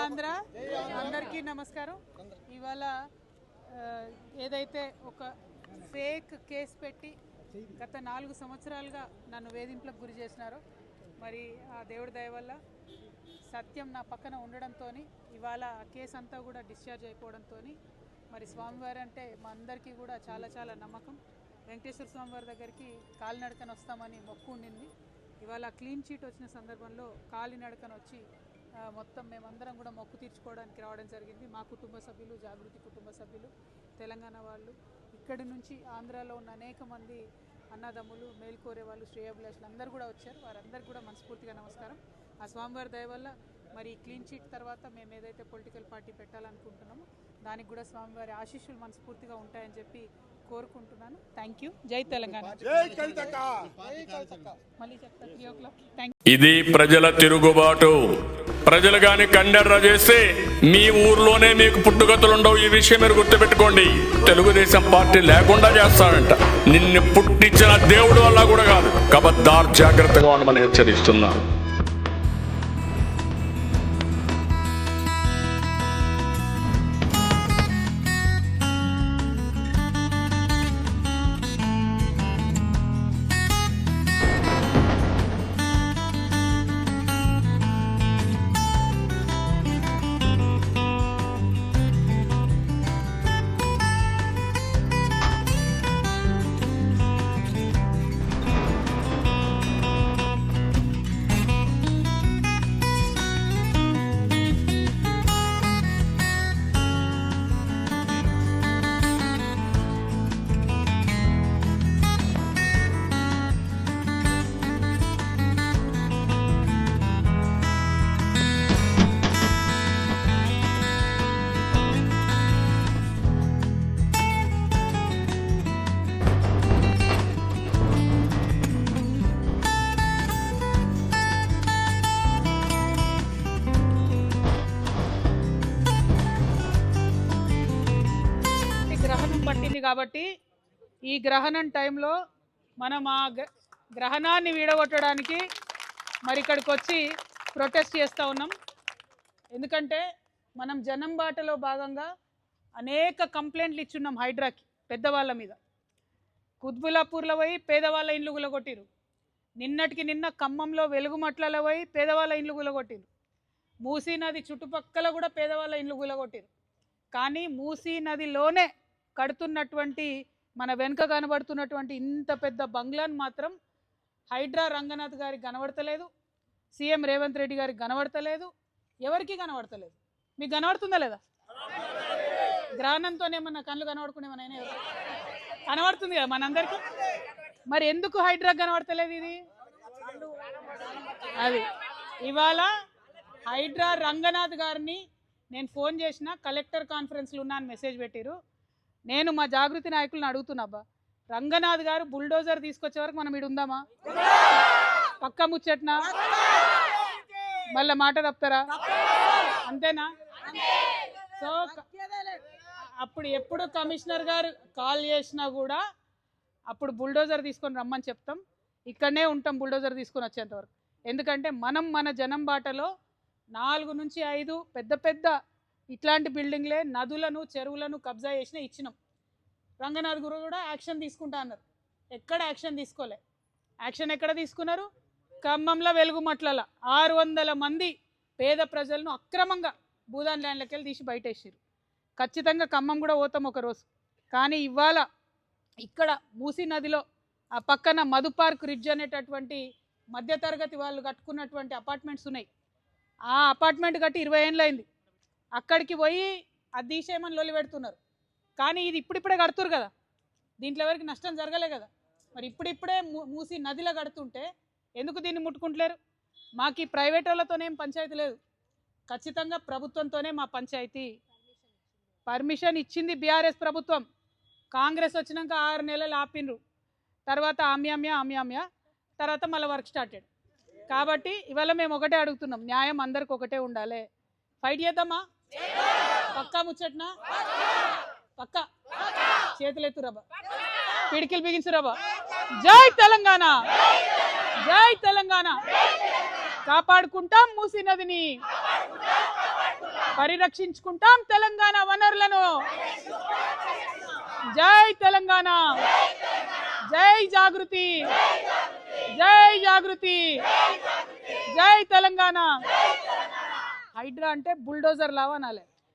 ఆంధ్ర అందరికీ నమస్కారం. ఇవాళ ఏదైతే ఒక ఫేక్ కేసు పెట్టి గత 4 సంవత్సరాలుగా నన్ను వేధింపులకు గురి చేసినారో, మరి ఆ దేవుడి దయ వల్ల సత్యం నా పక్కన ఉండడంతో ఇవాళ ఆ కేసు అంతా కూడా డిశ్చార్జ్ అయిపోవడంతో మరి స్వామివారి అంటే మా అందరికీ కూడా చాలా చాలా నమ్మకం. వెంకటేశ్వర స్వామివారి దగ్గరికి కాలినడకన వస్తామని మొక్కు ఉండింది. ఇవాళ క్లీన్ చీట్ వచ్చిన సందర్భంలో కాలినడకన వచ్చి మొత్తం మేమందరం కూడా మొక్కు తీర్చుకోవడానికి రావడం జరిగింది. మా కుటుంబ సభ్యులు, జాగృతి కుటుంబ సభ్యులు, తెలంగాణ వాళ్ళు, ఇక్కడి నుంచి ఆంధ్రాలో ఉన్న అనేక మంది అన్నదమ్ములు, మేల్కోరే వాళ్ళు, శ్రేయోభిలాషులు అందరూ కూడా వచ్చారు. వారందరికీ కూడా మనస్ఫూర్తిగా నమస్కారం. ఆ స్వామివారి దయ వల్ల మరి క్లీన్ చీట్ తర్వాత మేము ఏదైతే పొలిటికల్ పార్టీ పెట్టాలనుకుంటున్నామో దానికి కూడా స్వామివారి ఆశీస్సులు మనస్ఫూర్తిగా ఉంటాయని చెప్పి కోరుకుంటున్నాను. Thank you. జై తెలంగాణ. ఇది ప్రజల తిరుగుబాటు. ప్రజలు గాని కండెర్ర చేస్తే మీ ఊర్లోనే మీకు పుట్టుగతులుండవు. ఈ విషయం మీరు గుర్తుపెట్టుకోండి. తెలుగుదేశం పార్టీ లేకుండా చేస్తాడంట. నిన్ను పుట్టించిన దేవుడు వల్ల కూడా కాదు. కబద్దార్, జాగ్రత్తగా ఉండమని హెచ్చరిస్తున్నాను. పట్టింది కాబట్టి ఈ గ్రహణం టైంలో మనం ఆ గ్రహణాన్ని వీడగొట్టడానికి మరి ఇక్కడికి వచ్చి ప్రొటెస్ట్ చేస్తూ ఉన్నాం. ఎందుకంటే మనం జనం బాటలో భాగంగా అనేక కంప్లైంట్లు ఇచ్చున్నాం హైడ్రాకి, పెద్దవాళ్ళ మీద. కుత్బులాపూర్లో పోయి పేదవాళ్ళ ఇండ్లు గులగొట్టిరు. నిన్నటికి నిన్న ఖమ్మంలో వెలుగుమట్లలో పోయి పేదవాళ్ళ ఇండ్లు గులగొట్టిరు. మూసీ నది చుట్టుపక్కల కూడా పేదవాళ్ళ ఇండ్లు గులగొట్టిరు. కానీ మూసీ నదిలోనే కడుతున్నటువంటి, మన వెనుక కనబడుతున్నటువంటి ఇంత పెద్ద బంగ్లాను మాత్రం హైడ్రా రంగనాథ్ గారికి కనబడతలేదు, సీఎం రేవంత్ రెడ్డి గారికి కనబడతలేదు, ఎవరికి కనబడతలేదు. మీకు కనబడుతుందా లేదా? గ్రహణంతోనేమన్నా కళ్ళు కనబడుకునేమన్నా కనబడుతుంది కదా మనందరికీ. మరి ఎందుకు హైడ్రా కనబడతలేదు? ఇది అది ఇవాళ హైడ్రా రంగనాథ్ గారిని నేను ఫోన్ చేసిన, కలెక్టర్ కాన్ఫరెన్స్లో ఉన్నాను మెసేజ్ పెట్టిరు. నేను మా జాగృతి నాయకులను అడుగుతున్నా, అబ్బా రంగనాథ్ గారు బుల్డోజర్ తీసుకొచ్చే వరకు మనం ఇడు ఉందామా? పక్క ముచ్చట్నా? మళ్ళీ మాట తప్పుతారా? అంతేనా? సో అప్పుడు ఎప్పుడు కమిషనర్ గారు కాల్ చేసినా కూడా అప్పుడు బుల్డోజర్ తీసుకొని రమ్మని చెప్తాం. ఇక్కడనే ఉంటాం బుల్డోజర్ తీసుకొని వచ్చేంతవరకు. ఎందుకంటే మనం మన జనం బాటలో 4 నుంచి 5 పెద్ద పెద్ద ఇట్లాంటి బిల్డింగ్లే, నదులను, చెరువులను కబ్జా చేసిన ఇచ్చినాం. రంగనాథ్ గురు కూడా యాక్షన్ తీసుకుంటా అన్నారు. ఎక్కడ యాక్షన్ తీసుకోలే. యాక్షన్ ఎక్కడ తీసుకున్నారు? ఖమ్మంలో వెలుగుమట్లలో 600 మంది పేద ప్రజలను అక్రమంగా భూదాన్ ల్యాండ్లకి వెళ్ళి తీసి బయటేసారు. ఖచ్చితంగా ఖమ్మం కూడా పోతాం ఒకరోజు. కానీ ఇవాళ ఇక్కడ మూసీ నదిలో ఆ పక్కన మధు పార్క్ రిడ్జ్ అనేటటువంటి మధ్యతరగతి వాళ్ళు కట్టుకున్నటువంటి అపార్ట్మెంట్స్ ఉన్నాయి. ఆ అపార్ట్మెంట్ కట్టి 20 ఏళ్ళు అయింది. అక్కడికి పోయి అది తీసేయమని లొల్లి పెడుతున్నారు. కానీ ఇది ఇప్పుడిప్పుడే కడుతురు కదా, దీంట్లో ఎవరికి నష్టం జరగలే కదా. మరి ఇప్పుడిప్పుడే మూసి నదిలో కడుతుంటే ఎందుకు దీన్ని ముట్టుకుంటలేరు? మాకు ఈ ప్రైవేట్ వాళ్ళతోనేం పంచాయతీ లేదు. ఖచ్చితంగా ప్రభుత్వంతోనే మా పంచాయతీ. పర్మిషన్ ఇచ్చింది బీఆర్ఎస్ ప్రభుత్వం. కాంగ్రెస్ వచ్చినాక 6 నెలలు ఆపినరు. తర్వాత ఆమ్యామ్య తర్వాత మళ్ళీ వర్క్ స్టార్టెడ్. కాబట్టి ఇవాళ మేము ఒకటే అడుగుతున్నాం, న్యాయం అందరికి ఒకటే ఉండాలి. ఫైట్ చేద్దామా? పక్కా ముచ్చట్నా? పక్కా చేతులు ఎత్తురబ్బా, పిడికిలు బిగించురబ్బా. జై తెలంగాణ, జై తెలంగాణ. కాపాడుకుంటాం మూసీ నదిని. పరిరక్షించుకుంటాం తెలంగాణ వనరులను. జై తెలంగాణ, జై జాగృతి, జై జాగృతి, జై తెలంగాణ. హైడ్రా అంటే బుల్డోజర్ లావా అనాలి.